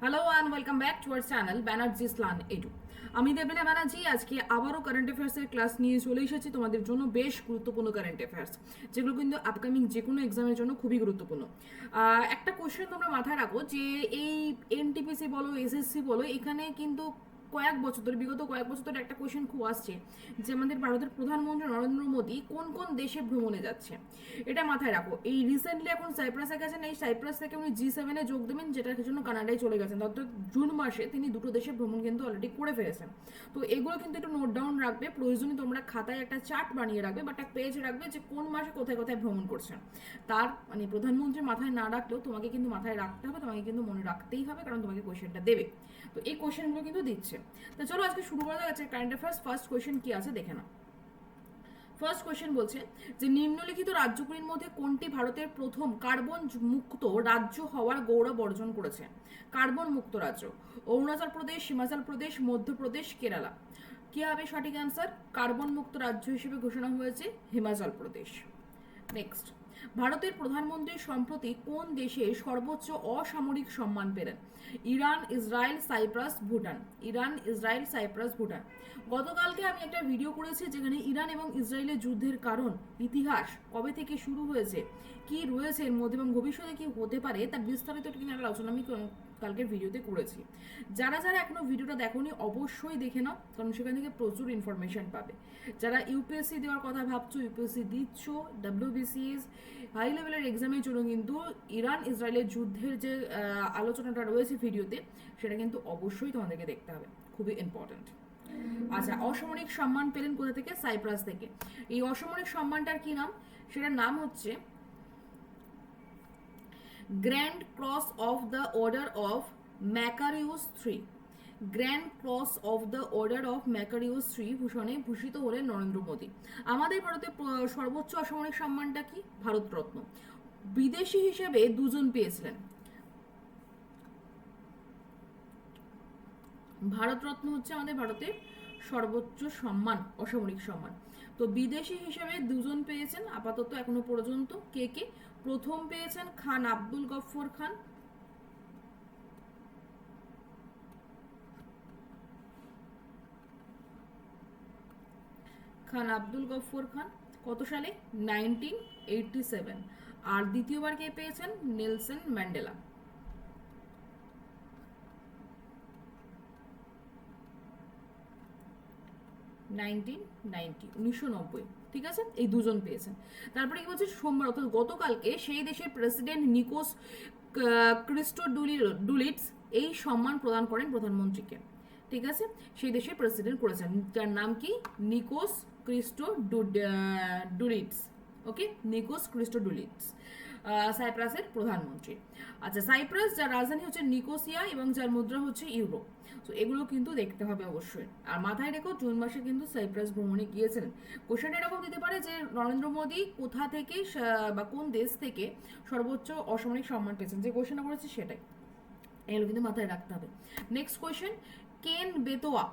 Hello and welcome back to our channel Banerjee's learn edu. আমি দেবলীনা ব্যানার্জি আজকে আবারও কারেন্ট অ্যাফেয়ার্সের ক্লাস নিয়ে চলে এসেছি তোমাদের জন্য। বেশ গুরুত্বপূর্ণ কারেন্ট অ্যাফেয়ার্স, যেগুলো কিন্তু আপকামিং যে কোনো এক্সামের জন্য খুবই গুরুত্বপূর্ণ। একটা কোশ্চেন তোমরা মাথায় রাখো যে এই এনটিপিসি বলো, এসএসসি বলো, এখানে কিন্তু বিগত কয়েক বছর ধরে একটা কোয়েশ্চেন খুব আসছে যে আমাদের ভারতের প্রধানমন্ত্রী নরেন্দ্র মোদী কোন কোন দেশে ভ্রমণে যাচ্ছে। এটা মাথায় রাখো। এই রিসেন্টলি এখন সাইপ্রাসে গেছেন, এই সাইপ্রাস থেকে উনি G7 যোগ দেবেন, যেটার জন্য কানাডায় চলে গেছেন। অর্থাৎ জুন মাসে তিনি দুটো দেশে ভ্রমণ কিন্তু অলরেডি করে ফেলেছেন। তো এগুলো কিন্তু একটু নোট ডাউন রাখবে, প্রয়োজনে তোমরা খাতায় একটা চার্ট বানিয়ে রাখবে বা একটা পেজ রাখবে যে কোন মাসে কোথায় কোথায় ভ্রমণ করছেন। তার মানে প্রধানমন্ত্রী মাথায় না রাখলেও তোমাকে কিন্তু মাথায় রাখতে হবে, তোমাকে কিন্তু মনে রাখতেই হবে, কারণ তোমাকে কোয়েশ্চেনটা দেবে। তো এই কোয়েশ্চেনগুলো কিন্তু দিচ্ছে। তো চলো আজকে শুরু করা যাচ্ছে কারেন্ট অ্যাফেয়ার্স। ফার্স্ট কোয়েশ্চেন কি আছে দেখে নাও। ফার্স্ট কোয়েশ্চেন বলছে যে নিম্নলিখিত রাজ্যগুলির মধ্যে কোনটি ভারতের প্রথম কার্বন মুক্ত রাজ্য হওয়ার গৌরব অর্জন করেছে। কার্বন মুক্ত রাজ্য: অরুণাচল প্রদেশ, হিমাচল প্রদেশ, মধ্যপ্রদেশ, কেরালা। কি হবে সঠিক অ্যান্সার? কার্বন মুক্ত রাজ্য হিসেবে ঘোষণা হয়েছে হিমাচল প্রদেশ। নেক্সট, ভারতের প্রধানমন্ত্রী সম্প্রতি কোন দেশে সর্বোচ্চ অসামরিক সম্মান পেলেন? Iran, Israel, Cyprus, Bhutan. Iran, Israel, Cyprus, Bhutan. গতকালকে আমি একটা ভিডিও করেছি যেখানে ইরান এবং ইসরায়েলের যুদ্ধের কারণ, ইতিহাস, কবে থেকে শুরু হয়েছে, কি রয়েছে এর মধ্যে এবং ভবিষ্যতে কি হতে পারে তার বিস্তারিত একটা আলোচনা আমি কালকের ভিডিওতে করেছি। যারা যারা এখনো ভিডিওটা দেখোনি অবশ্যই দেখে নাও, কারণ সেখান থেকে প্রচুর ইনফরমেশন পাবে। যারা ইউপিএসসি দেওয়ার কথা ভাবছো, ইউপিএসসি দিচ্ছ, ডাব্লিউবিসিএস হাই লেভেলের এক্সামের জন্য কিন্তু ইরান ইসরায়েলের যুদ্ধের যে আলোচনাটা রয়েছে ভিডিওতে, সেটা কিন্তু অবশ্যই তোমাদেরকে দেখতে হবে, খুবই ইম্পর্টেন্ট। আচ্ছা, অসামরিক সম্মান পেলেন কোথা থেকে? সাইপ্রাস থেকে। এই অসামরিক সম্মানটার কি নাম? সেটার নাম হচ্ছে grand cross of the order of Makarios three. Grand cross of the order of Makarios three ভূষণে ভূষিত হলেন নরেন্দ্র মোদী। আমাদের ভারতের সর্বোচ্চ অসামরিক সম্মানটা কি? ভারতরত্ন। বিদেশি হিসেবে দুজন পেয়েছিলেন। ভারতরত্ন হচ্ছে আমাদের ভারতের সর্বোচ্চ সম্মান, অসামরিক সম্মান। তো বিদেশি হিসেবে দুজন পেয়েছেন আপাতত এখনো পর্যন্ত। কে কে? প্রথম পেয়েছেন খান আব্দুল গফর খান। খান আব্দুল গফর খান কত সালে? 1987। আর দ্বিতীয়বার কে পেয়েছেন? Nelson Mandela. 1990। ঠিক আছে, এই দুজন পেয়েছেন। তারপরে কি বলছে? সোমবার অর্থাৎ গতকালকে সেই দেশের প্রেসিডেন্ট নিকোস ক্রিস্টোডুলিটস এই সম্মান প্রদান করেন প্রধানমন্ত্রীকে। ঠিক আছে, সেই দেশের প্রেসিডেন্ট করেছেন, যার নাম কি? নিকোস ক্রিস্টোডুলিটস। ওকে, নিকোস ক্রিস্টোডুলিটস সাইপ্রাসের প্রধানমন্ত্রী। আচ্ছা, সাইপ্রাস যার রাজধানী হচ্ছে নিকোসিয়া এবং যার মুদ্রা হচ্ছে ইউরো। তো এগুলো কিন্তু দেখতে হবে অবশ্যই। আর মাথায় রেখো জুন মাসে কিন্তু সাইপ্রাস ভ্রমণে গিয়েছিলেন। কোশ্চেনটা এরকম দিতে পারে যে নরেন্দ্র মোদী কোথা থেকে বা কোন দেশ থেকে সর্বোচ্চ অসামরিক সম্মান পেয়েছেন, যে কোশ্চেনটা করেছে সেটাই। এগুলো কিন্তু মাথায় রাখতে হবে। নেক্সট কোয়েশ্চেন, কেন বেতোয়া।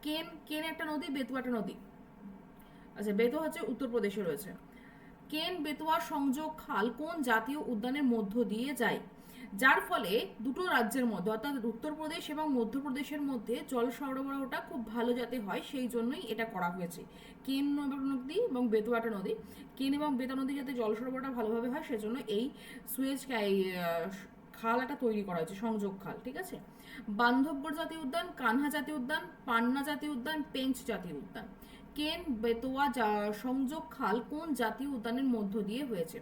কেন কেন একটা নদী, বেতুয়া একটা নদী। আচ্ছা, বেতোয়া হচ্ছে উত্তরপ্রদেশে রয়েছে। কেন বেতোয়া সংযোগ খাল কোন জাতীয় উদ্যানের মধ্য দিয়ে যায়, যার ফলে দুটো রাজ্যের মধ্যে অর্থাৎ উত্তরপ্রদেশ এবং মধ্যপ্রদেশের মধ্যে জল সরবরাহটা খুব ভালো যাতে হয়, সেই জন্যই এটা করা হয়েছে। কেন নদী এবং বেতুয়াটা নদী, কেন এবং বেতা নদী যাতে জল সরবরাহটা ভালোভাবে হয় সেজন্য এই সুয়েজ খালটা তৈরি করা হয়েছে, সংযোগ খাল। ঠিক আছে, বান্ধবগড় জাতীয় উদ্যান, কানহা জাতীয় উদ্যান, পান্না জাতীয় উদ্যান, পেঞ্চ জাতীয় উদ্যান। কেন বেতোয়া সংযোগ খাল কোন জাতীয় উদ্যানের মধ্য দিয়ে হয়েছে?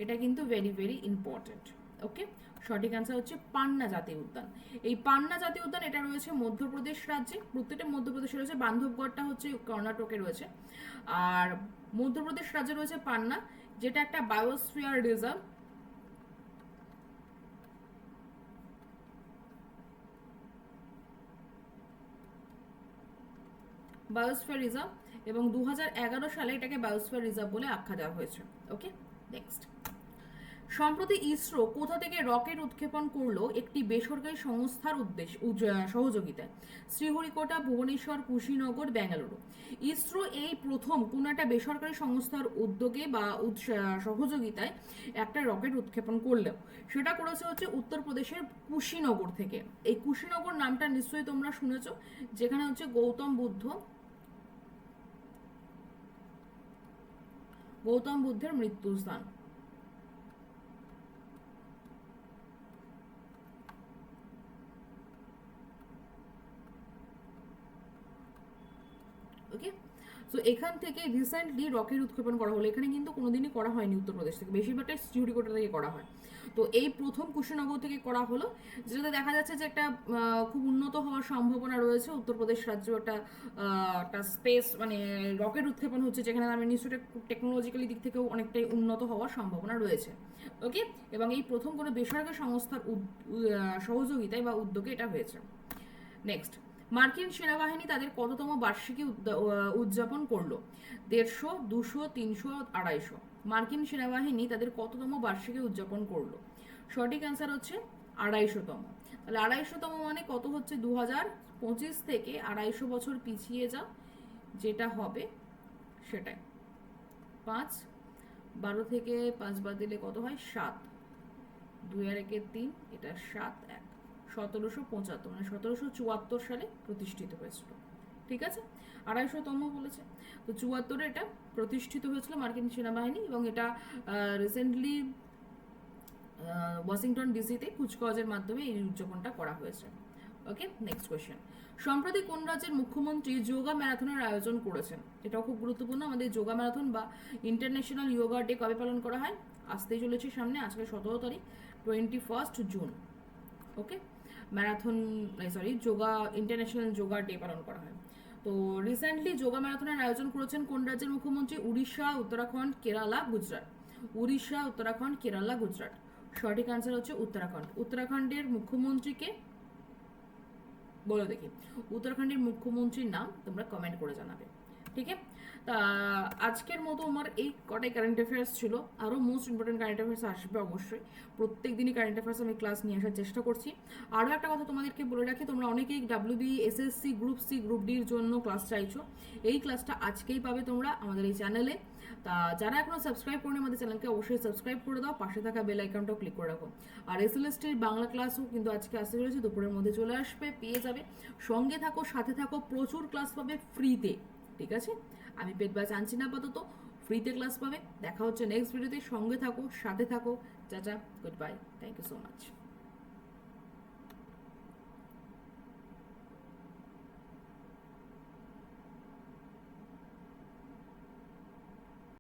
এটা কিন্তু ভেরি ভেরি ইম্পর্টেন্ট। ওকে, সঠিক অ্যান্সার হচ্ছে পান্না জাতীয় উদ্যান। এই পান্না জাতীয় উদ্যান এটা রয়েছে মধ্যপ্রদেশ রাজ্যে, প্রত্যেকটা মধ্যপ্রদেশে রয়েছে। বান্ধবগড়টা হচ্ছে কর্ণাটকে রয়েছে। আর মধ্যপ্রদেশ রাজ্যে রয়েছে পান্না, যেটা একটা বায়োস্ফিয়ার রিজার্ভ। বায়োস্ফিয়ার রিজার্ভ, এবং 2011 সালে এটাকে বায়োস্ফিয়ার রিজার্ভ বলে আখ্যা দেওয়া হয়েছে। ওকে, নেক্সট সম্প্রতি ইসরো কোথা থেকে রকেট উৎক্ষেপণ করলো একটি বেসরকারি সংস্থার সহযোগিতায়? শ্রীহরিকোটা, ভুবনেশ্বর, কুশীনগর, বেঙ্গালুরু। ইসরো এই প্রথম কোনো একটা বেসরকারি সংস্থার উদ্যোগে বা সহযোগিতায় একটা রকেট উৎক্ষেপণ করলেও সেটা করেছে হচ্ছে উত্তরপ্রদেশের কুশীনগর থেকে। এই কুশীনগর নামটা নিশ্চয়ই তোমরা শুনেছো, যেখানে হচ্ছে গৌতম বুদ্ধের মৃত্যুস্থান। ওকে, সো এখান থেকে রিসেন্টলি রকেট উৎক্ষেপণ করা হলো। এখানে কিন্তু কোনোদিনই করা হয়নি উত্তরপ্রদেশ থেকে, বেশিরভাগটাই শ্রীহরিকোটা থেকে করা হয়। তো এই প্রথম কুশীনগর থেকে করা হলো, যেটাতে দেখা যাচ্ছে যে একটা খুব উন্নত হওয়ার সম্ভাবনা রয়েছে। উত্তরপ্রদেশ রাজ্য একটা স্পেস মানে রকেট উৎক্ষেপণ হচ্ছে, যেখানে আমি নিশ্চয়ই টেকনোলজিক্যালি দিক থেকেও অনেকটাই উন্নত হওয়ার সম্ভাবনা রয়েছে। ওকে, এবং এই প্রথম কোনো বেসরকারি সংস্থার সহযোগিতায় বা উদ্যোগে এটা হয়েছে। নেক্সট, মার্কিন সেনাবাহিনী তাদের কততম বার্ষিকী উদযাপন করলো? 150, 200, 300, 250। মার্কিন সেনাবাহিনী তাদের কততম বার্ষিকী উদযাপন করলো? সঠিক অ্যান্সার হচ্ছে 250তম। তাহলে 250তম মানে কত হচ্ছে? 2025 থেকে 250 বছর পিছিয়ে যা, যেটা হবে সেটাই। 5, 12 থেকে 5 বাদ দিলে কত হয়? 7, 2 আর 1 3, এটা 7, 1। 1775 মানে 1774 সালে প্রতিষ্ঠিত হয়েছিল। ঠিক আছে, 250তম বলেছে, তো 74-এ এটা প্রতিষ্ঠিত হয়েছিল মার্কিন সেনাবাহিনী, এবং এটা রিসেন্টলি ওয়াশিংটন ডিসিতে কুচকাওয়াজের মাধ্যমে এই উদযাপনটা করা হয়েছে। ওকে, নেক্সট কোয়েশ্চেন। সম্প্রতি কোন রাজ্যের মুখ্যমন্ত্রী যোগা ম্যারাথনের আয়োজন করেছেন? এটাও খুব গুরুত্বপূর্ণ। আমাদের যোগা ম্যারাথন বা ইন্টারন্যাশনাল যোগা ডে কবে পালন করা হয়? আসতেই চলেছে সামনে, আজকে 17 তারিখ, 21 June. Okay, marathon yoga international yoga day পালন করা হয়। তো রিসেন্টলি যোগা ম্যারাথনের আয়োজন করেছেন কোন রাজ্যের মুখ্যমন্ত্রী? উড়িষ্যা, উত্তরাখণ্ড, কেরালা, গুজরাট। উড়িষ্যা, উত্তরাখণ্ড, কেরালা, গুজরাট। সঠিক আনসার হচ্ছে উত্তরাখণ্ড। উত্তরাখণ্ডের মুখ্যমন্ত্রীকে বলো দেখি, উত্তরাখণ্ডের মুখ্যমন্ত্রীর নাম তোমরা কমেন্ট করে জানাবে। ঠিক আছে, তা আজকের মতো আমার এই কটাই কারেন্ট অ্যাফেয়ার্স ছিল। আরও মোস্ট ইম্পর্টেন্ট কারেন্ট অ্যাফেয়ার্স আসবে অবশ্যই। প্রত্যেক দিনই কারেন্ট অ্যাফেয়ার্স আমি ক্লাস নিয়ে আসার চেষ্টা করছি। আরও একটা কথা তোমাদেরকে বলে রাখি, তোমরা অনেকেই WBI, SSC, group C, group ডির জন্য ক্লাস চাইছো। এই ক্লাসটা আজকেই পাবে তোমরা আমাদের এই চ্যানেলে। তা যারা এখনো সাবস্ক্রাইব করেনি আমাদের চ্যানেলকে অবশ্যই সাবস্ক্রাইব করে দাও, পাশে থাকা বেল আইকনটাও ক্লিক করে রাখো। আর SLSTর বাংলা ক্লাসও কিন্তু আজকে আসতে চলেছে, দুপুরের মধ্যে চলে আসবে, পেয়ে যাবে। সঙ্গে থাকো, সাথে থাকো, প্রচুর ক্লাস পাবে ফ্রিতে। ঠিক আছে, আমি পেড ব্যাচ আনছি না আপাতত, ফ্রিতে ক্লাস পাবে। দেখা হচ্ছে নেক্সট ভিডিওতে। সঙ্গে থাকো, সাথে থাকো। চাচা, good bye, thank you so much.